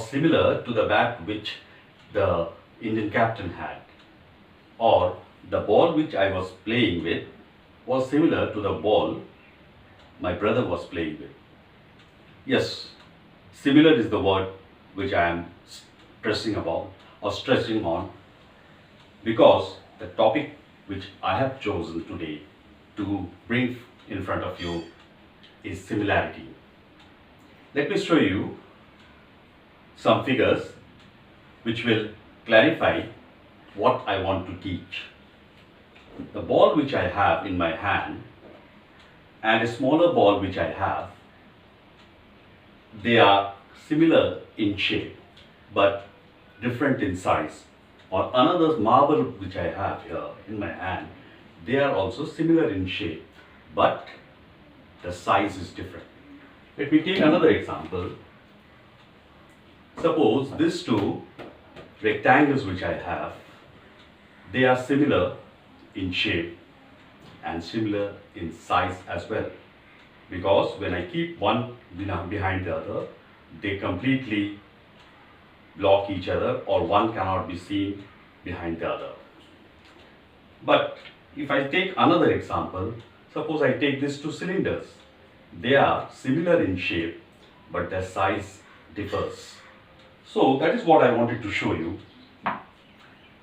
was similar to the bat which the Indian captain had, or the ball which I was playing with was similar to the ball my brother was playing with. Yes, similar is the word which I am stressing about or stressing on, because the topic which I have chosen today to bring in front of you is similarity. Let me show you some figures which will clarify what I want to teach. The ball which I have in my hand and a smaller ball which I have, they are similar in shape but different in size. Or another marble which I have here in my hand, they are also similar in shape but the size is different. Let me take another example. Suppose these two rectangles which I have, they are similar in shape and similar in size as well, because when I keep one behind the other, they completely block each other, or one cannot be seen behind the other. But if I take another example, suppose I take these two cylinders. They are similar in shape but their size differs. So that is what I wanted to show you.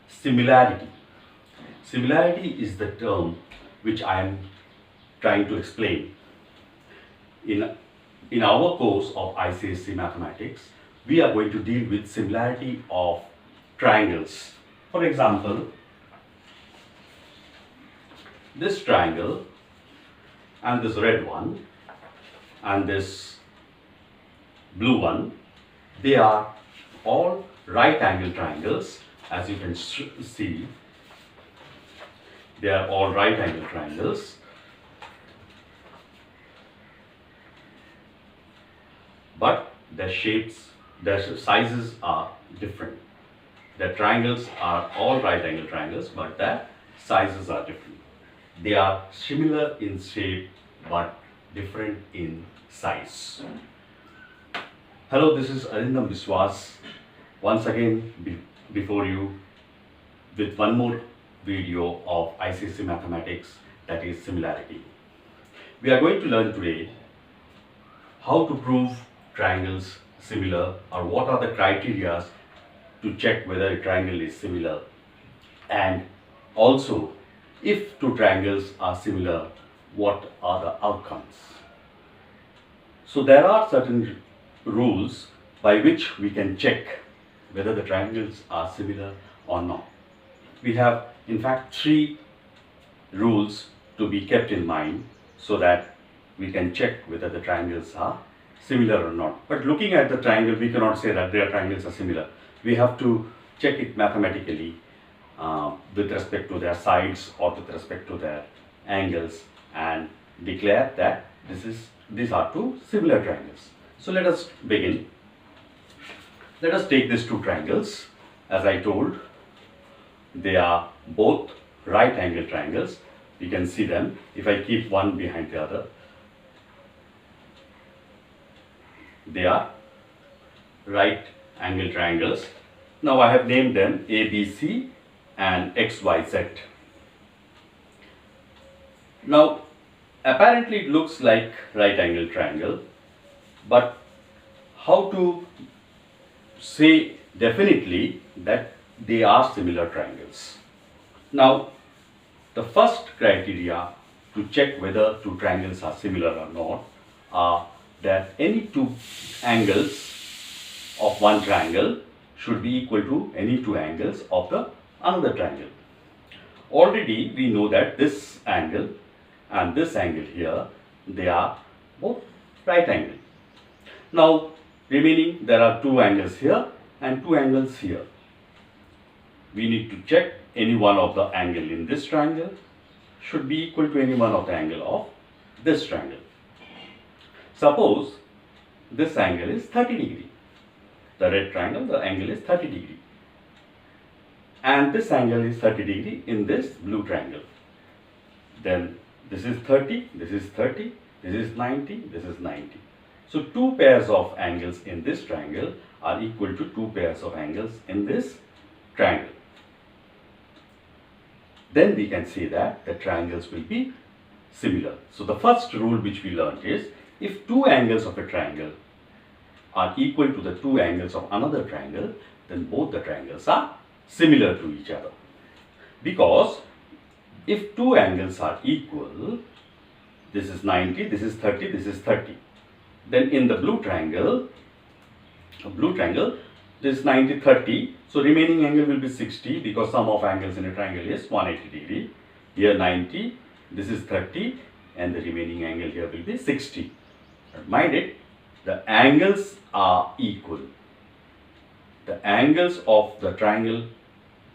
Similarity. Similarity is the term which I am trying to explain. In our course of ICSE mathematics, we are going to deal with similarity of triangles. For example, this triangle and this red one and this blue one, they are all right angle triangles. As you can see, they are all right angle triangles. But their shapes, their sizes are different. The triangles are all right angle triangles, but their sizes are different. They are similar in shape but different in size. Hello, this is Arindam Biswas once again before you with one more video of ICSE mathematics, that is similarity. We are going to learn today how to prove triangles similar, or what are the criteria to check whether a triangle is similar, and also if two triangles are similar, what are the outcomes. So there are certain rules by which we can check whether the triangles are similar or not. We have in fact 3 rules to be kept in mind so that we can check whether the triangles are similar or not. But looking at the triangle, we cannot say that their triangles are similar. We have to check it mathematically with respect to their sides or with respect to their angles, and declare that these are two similar triangles. So let us begin. Let us take these two triangles. As I told, they are both right angle triangles. You can see them. If I keep one behind the other, they are right angle triangles. Now I have named them ABC and XYZ. Now apparently it looks like right angle triangle, but how to say definitely that they are similar triangles? Now the first criteria to check whether two triangles are similar or not are that any two angles of one triangle should be equal to any two angles of the another triangle. Already we know that this angle and this angle here, they are both right angle. Now remaining, there are two angles here and two angles here. We need to check any one of the angle in this triangle should be equal to any one of the angle of this triangle. Suppose this angle is 30 degree. The red triangle, the angle is 30 degree. And this angle is 30 degree in this blue triangle. Then this is 30, this is 30, this is 90, this is 90. So two pairs of angles in this triangle are equal to two pairs of angles in this triangle. Then we can say that the triangles will be similar. So the first rule which we learned is, if two angles of a triangle are equal to the two angles of another triangle, then both the triangles are similar to each other. Because if two angles are equal, this is 90, this is 30, this is 30. Then in the blue triangle, this is 90, 30. So remaining angle will be 60, because sum of angles in a triangle is 180 degree. Here 90, this is 30, and the remaining angle here will be 60. But mind it, the angles are equal. The angles of the triangle,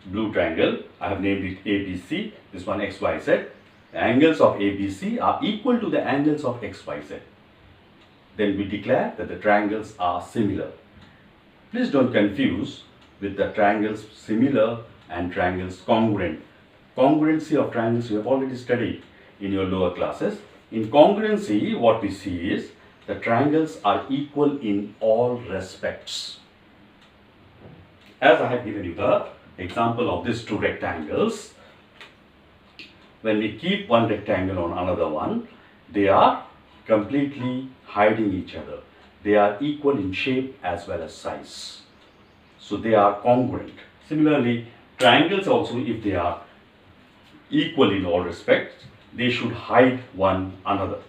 blue triangle, I have named it ABC, this one XYZ. The angles of ABC are equal to the angles of XYZ. Then we declare that the triangles are similar. Please don't confuse with the triangles similar and triangles congruent. Congruency of triangles you have already studied in your lower classes. In congruency, what we see is the triangles are equal in all respects. As I have given you the example of these two rectangles, when we keep one rectangle on another one, they are completely hiding each other. They are equal in shape as well as size. So they are congruent. Similarly, triangles also, if they are equal in all respects, they should hide one another.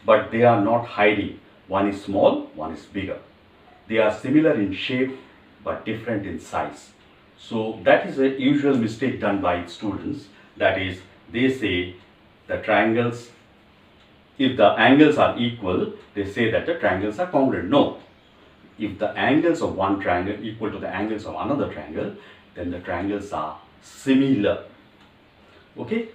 But they are not hiding. One is small, one is bigger. They are similar in shape but different in size. So that is a usual mistake done by students. That is, they say the triangles, if the angles are equal, they say that the triangles are congruent. No. If the angles of one triangle equal to the angles of another triangle, then the triangles are similar. Okay?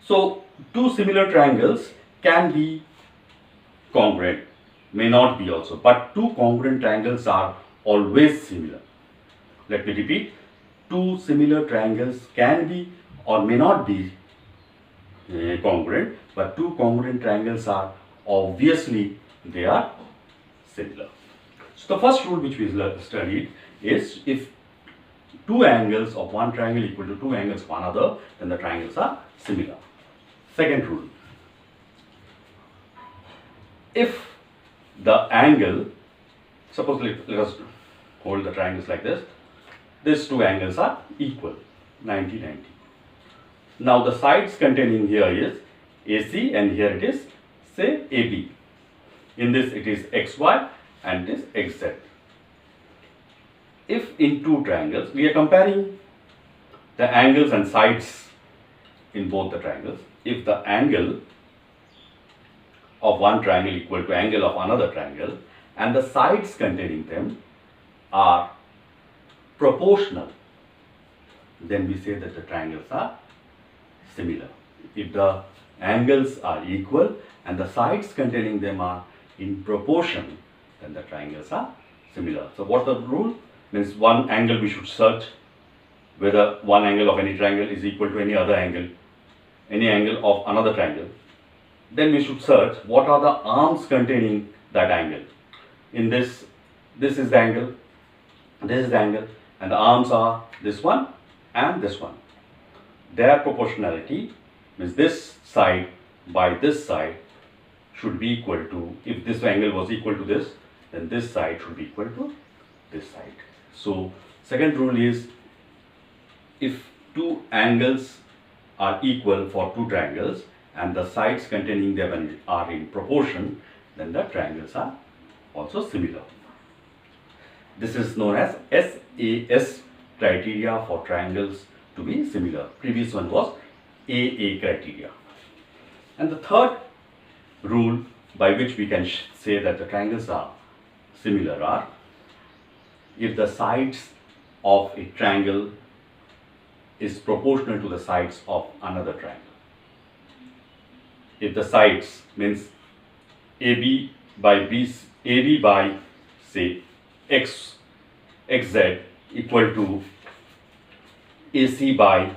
So, two similar triangles can be congruent, may not be also, but two congruent triangles are always similar. Let me repeat, two similar triangles can be or may not be congruent, but two congruent triangles are obviously they are similar. So the first rule which we studied is, if two angles of one triangle equal to two angles of another, then the triangles are similar. Second rule, if the angle, suppose let us hold the triangles like this, these two angles are equal, 90, 90. Now the sides containing here is AC and here it is, say, AB. In this it is XY and this XZ. If in two triangles, we are comparing the angles and sides in both the triangles. If the angle of one triangle equal to angle of another triangle and the sides containing them are proportional, then we say that the triangles are similar. If the angles are equal and the sides containing them are in proportion, then the triangles are similar. So what the rule means, one angle we should search whether one angle of any triangle is equal to any other angle, any angle of another triangle. Then we should search what are the arms containing that angle. In this is the angle, this is the angle, and the arms are this one and this one. Their proportionality means this side by this side should be equal to, if this angle was equal to this, then this side should be equal to this side. So second rule is, if two angles are equal for two triangles and the sides containing them are in proportion, then the triangles are also similar. This is known as SAS criteria for triangles to be similar. Previous one was AA criteria. And the third rule by which we can say that the triangles are similar are, if the sides of a triangle is proportional to the sides of another triangle. If the sides means AB by say XZ equal to AC by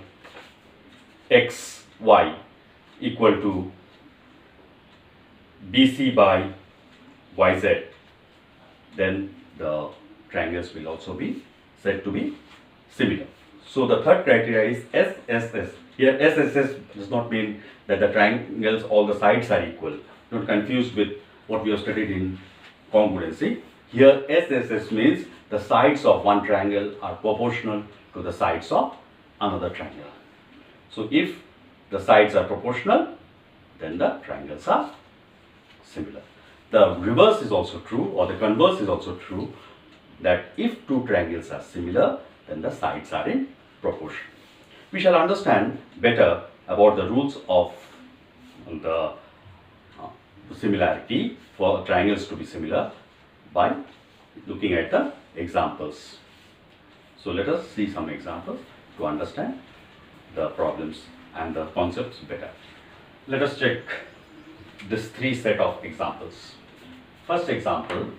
XY equal to BC by YZ, then the triangles will also be said to be similar. So the third criteria is SSS. Here SSS does not mean that the triangles, all the sides are equal. Don't confuse with what we have studied in congruency. Here SSS means the sides of one triangle are proportional to the sides of another triangle. So if the sides are proportional, then the triangles are similar. The reverse is also true, or the converse is also true, that if two triangles are similar, then the sides are in proportion. We shall understand better about the rules of the similarity for triangles to be similar by looking at the examples. So let us see some examples to understand the problems and the concepts better. Let us check this three set of examples. First example,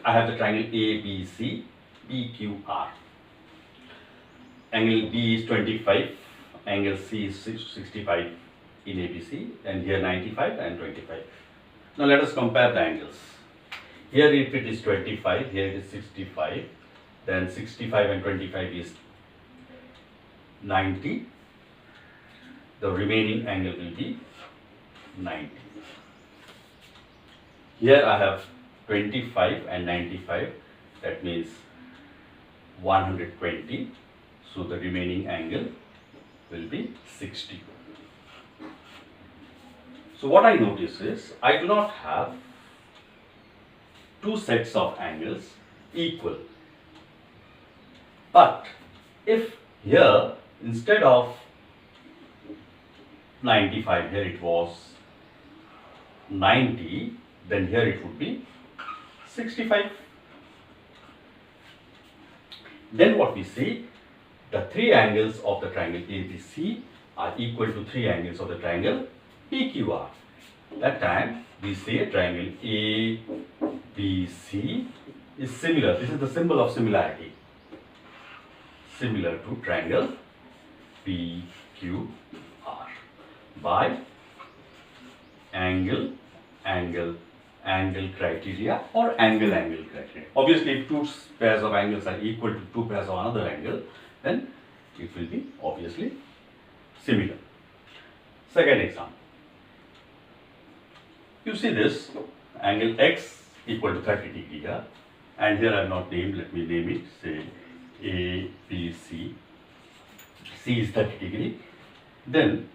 I have the triangle ABC, PQR. Angle B is 25, angle C is 65 in ABC, and here 95 and 25. Now let us compare the angles. Here if it is 25, here it is 65, then 65 and 25 is 90. The remaining angle will be 90. Here I have 25 and 95, that means 120. So the remaining angle will be 60. So what I notice is I do not have two sets of angles equal. But if here instead of 95, here it was 90, then here it would be 65. Then what we see, the three angles of the triangle ABC are equal to three angles of the triangle PQR. That time we say triangle ABC is similar. This is the symbol of similarity. Similar to triangle PQR by angle criteria or angle criteria. Obviously, if two pairs of angles are equal to two pairs of another angle, then it will be obviously similar. Second example. You see this angle X equal to 30 degree here, and here I have not named, let me name it, say ABC. C is 30 degree. Then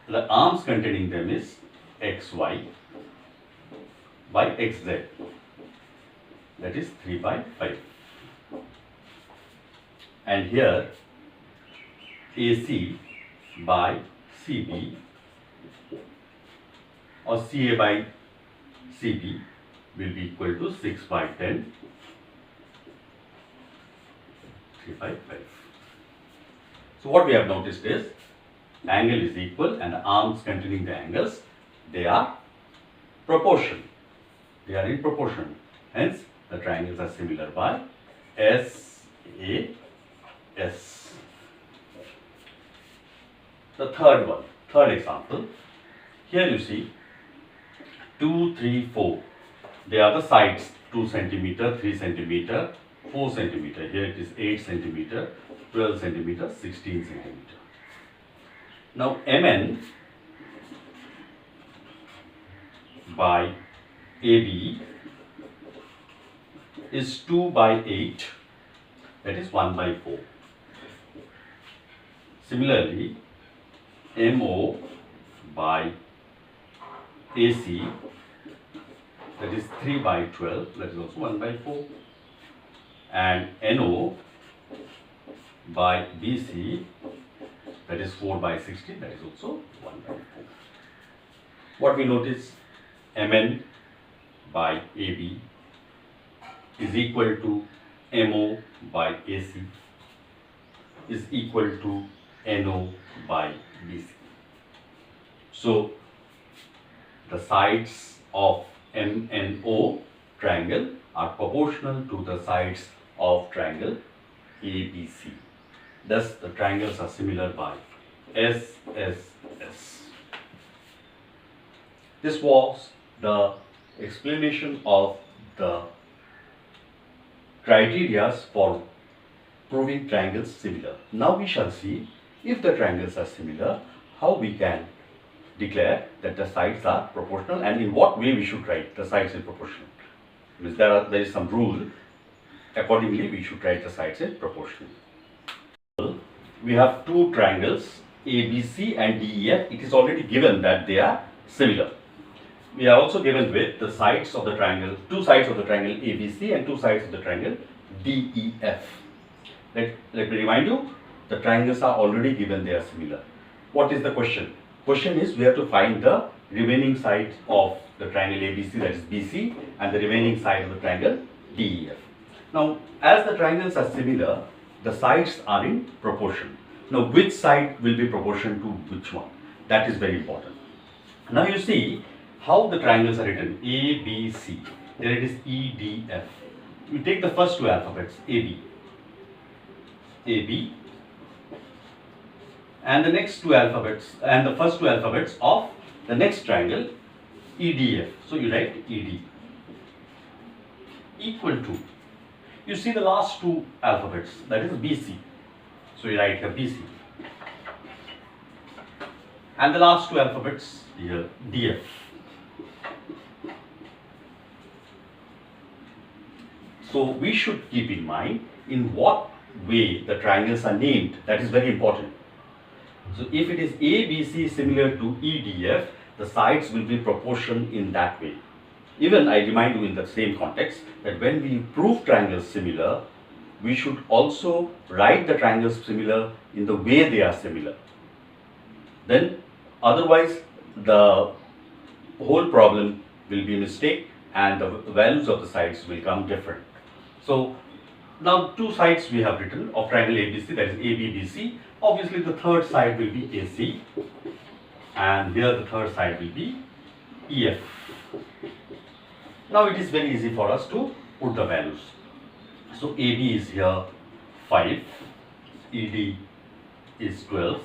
the arms containing them is XY by XZ, that is 3 by 5. And here AC by CB or CA by CB will be equal to 6 by 10, 3 by 5. So what we have noticed is angle is equal and the arms containing the angles, they are proportional. They are in proportion. Hence the triangles are similar by SAS. The third example. Here you see 2, 3, 4. They are the sides, 2 centimeter, 3 centimeter, 4 centimeter. Here it is 8 centimeter, 12 centimeter, 16 centimeter. Now MN by AB is 2 by 8, that is 1 by 4. Similarly, MO by AC, that is 3 by 12, that is also 1 by 4. And NO by BC, that is 4 by 16, that is also 1 by 4. What we notice, MN by AB is equal to MO by AC is equal to NO by BC. So the sides of MNO triangle are proportional to the sides of triangle ABC. Thus the triangles are similar by SSS. This was the explanation of the criteria for proving triangles similar. Now we shall see if the triangles are similar, how we can declare that the sides are proportional and in what way we should write the sides in proportion. Because there is some rule, accordingly we should write the sides in proportion. We have two triangles ABC and DEF. It is already given that they are similar. We are also given with the sides of the triangle, two sides of the triangle ABC and two sides of the triangle DEF. Let me remind you, the triangles are already given, they are similar. What is the question? Question is, we have to find the remaining side of the triangle ABC, that is BC, and the remaining side of the triangle DEF. Now, as the triangles are similar, the sides are in proportion. Now, which side will be proportion to which one? That is very important. Now, you see how the triangles are written, ABC, then it is EDF. You take the first two alphabets, AB, and the next two alphabets, and the first two alphabets of the next triangle, EDF. So you write ED equal to, you see the last two alphabets, that is BC. So you write here BC. And the last two alphabets here, DF. So we should keep in mind in what way the triangles are named. That is very important. So if it is ABC similar to EDF, the sides will be proportion in that way. Even I remind you in the same context that when we prove triangles similar, we should also write the triangles similar in the way they are similar. Then otherwise the whole problem will be a mistake and the values of the sides will come different. So now two sides we have written of triangle ABC, that is ABBC. Obviously the third side will be AC and here the third side will be EF. Now it is very easy for us to put the values. So AB is here 5, ED is 12,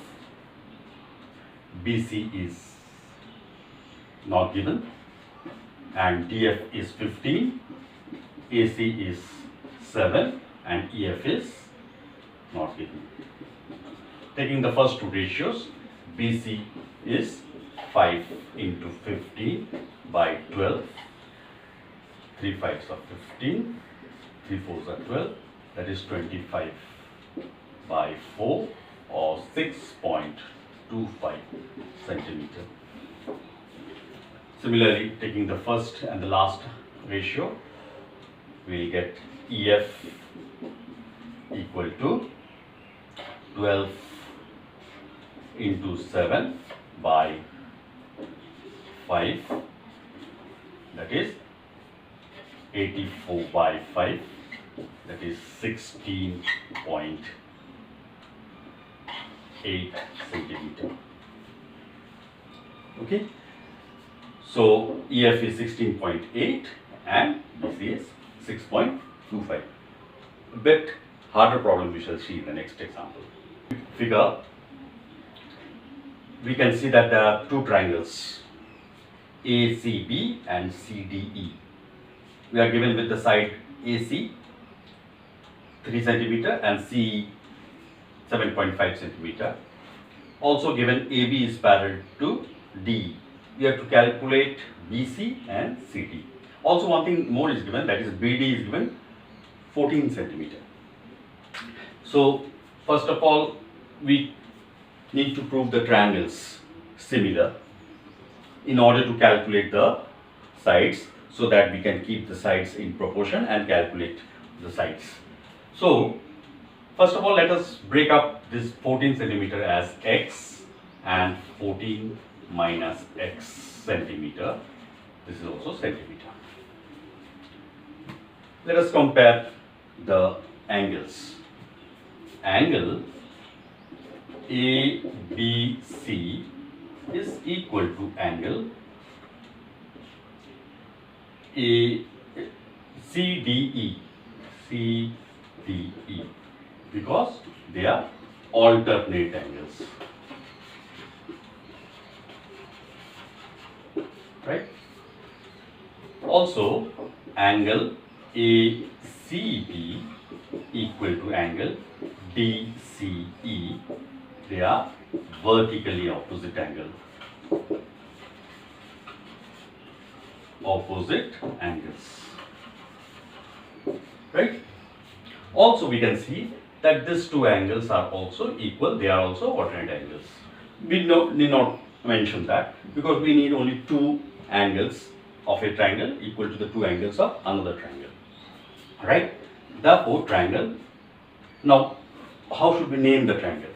BC is not given, and DF is 15, AC is 7 and EF is not given. Taking the first two ratios, BC is 5 into 15 by 12, 3 5s are 15, 3 4s are 12, that is 25 by 4 or 6.25 centimeter. Similarly, taking the first and the last ratio, we will get EF equal to 12 into 7 by 5, that is 84 by 5, that is 16.8 centimeter. Okay, so EF is 16.8 and BC is 6.25. A bit harder problem we shall see in the next example. Figure, we can see that there are two triangles ACB and CDE. We are given with the side AC 3 centimeter and CE 7.5 centimeter. Also given AB is parallel to DE. We have to calculate BC and CD. Also one thing more is given, that is BD is given 14 centimeter. So first of all, we need to prove the triangles similar in order to calculate the sides, so that we can keep the sides in proportion and calculate the sides. So first of all, let us break up this 14 centimeter as x and 14 minus x centimeter. This is also centimeter. Let us compare the angles. Angle ABC is equal to angle CDE because they are alternate angles, right? Also, angle ACB equal to angle DCE. They are vertically opposite angle. Opposite angles. Right? Also, we can see that these two angles are also equal. They are also alternate angles. We need not mention that because we need only two angles of a triangle equal to the two angles of another triangle. Right? Therefore, triangle. Now, how should we name the triangle?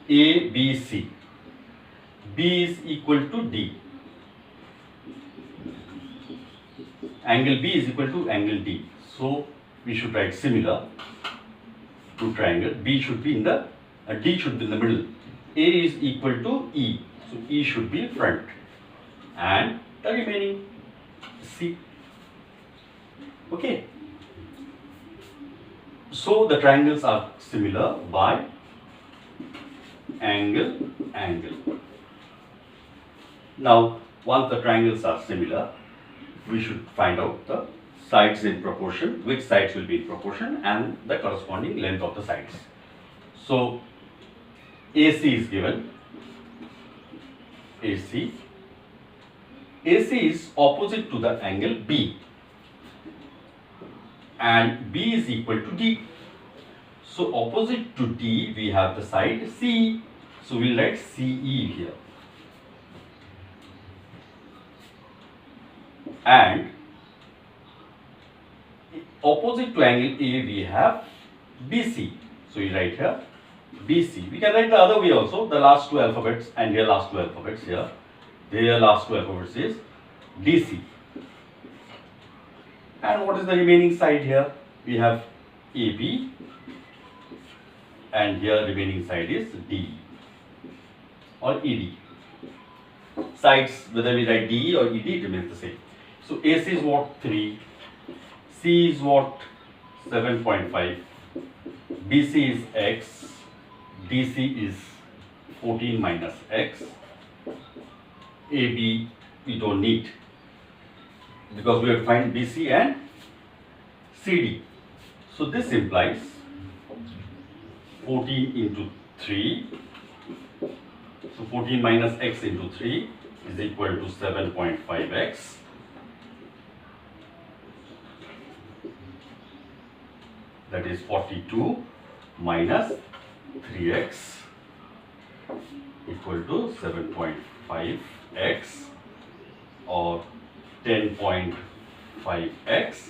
ABC. B is equal to D. Angle B is equal to angle D. So, we should write similar to triangle. B should be in the, D should be in the middle. A is equal to E. So, E should be front. And the remaining C. Okay. So, the triangles are similar by angle. Now, once the triangles are similar, we should find out the sides in proportion, which sides will be in proportion, and the corresponding length of the sides. So, AC is given. AC is opposite to the angle B, and B is equal to D. So, opposite to D, we have the side C. So, we will write CE here. And opposite to angle A, we have BC. So, we write here BC. We can write the other way also, the last two alphabets and here last two alphabets here. Their last two alphabets is DC. And what is the remaining side here? We have AB, and here remaining side is D or ED. Sides, whether we write D or ED, it remains the same. So, AC is what? 3. C is what? 7.5. BC is X. DC is 14 minus X. AB we don't need because we have to find BC and CD. So, this implies 14 into 3. So, 14 minus X into 3 is equal to 7.5X. That is 42 minus 3x equal to 7.5x, or 10.5x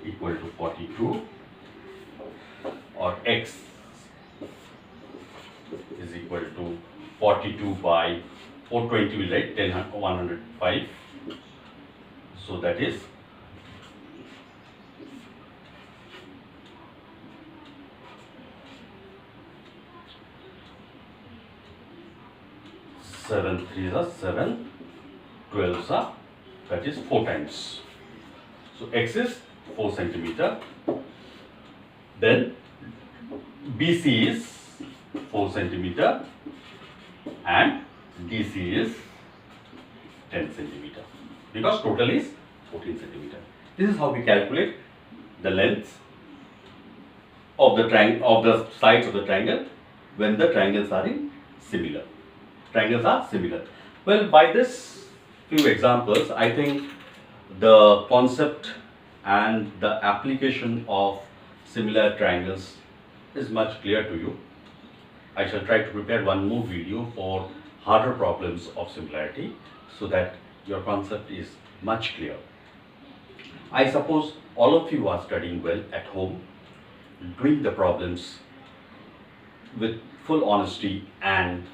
equal to 42, or x is equal to 42 by 420, we write 105. So, that is 7 3s are 7, 12s are, that is 4 times. So, x is 4 centimeter. Then BC is 4 centimeter and DC is 10 centimeter, because total is 14 centimeter. This is how we calculate the length of the triangle, of the sides of the triangle, when the triangles are similar. Well, by this few examples, I think the concept and the application of similar triangles is much clear to you. I shall try to prepare one more video for harder problems of similarity so that your concept is much clear. I suppose all of you are studying well at home, doing the problems with full honesty, and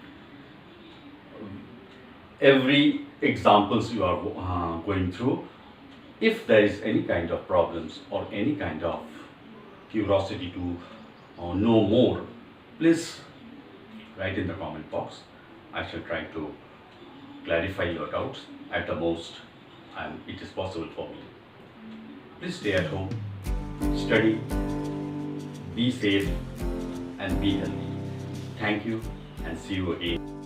every examples you are going through. If there is any kind of problems or any kind of curiosity to know more, please write in the comment box. I shall try to clarify your doubts at the most, and it is possible for me. Please stay at home, study, be safe and be healthy. Thank you, and see you again.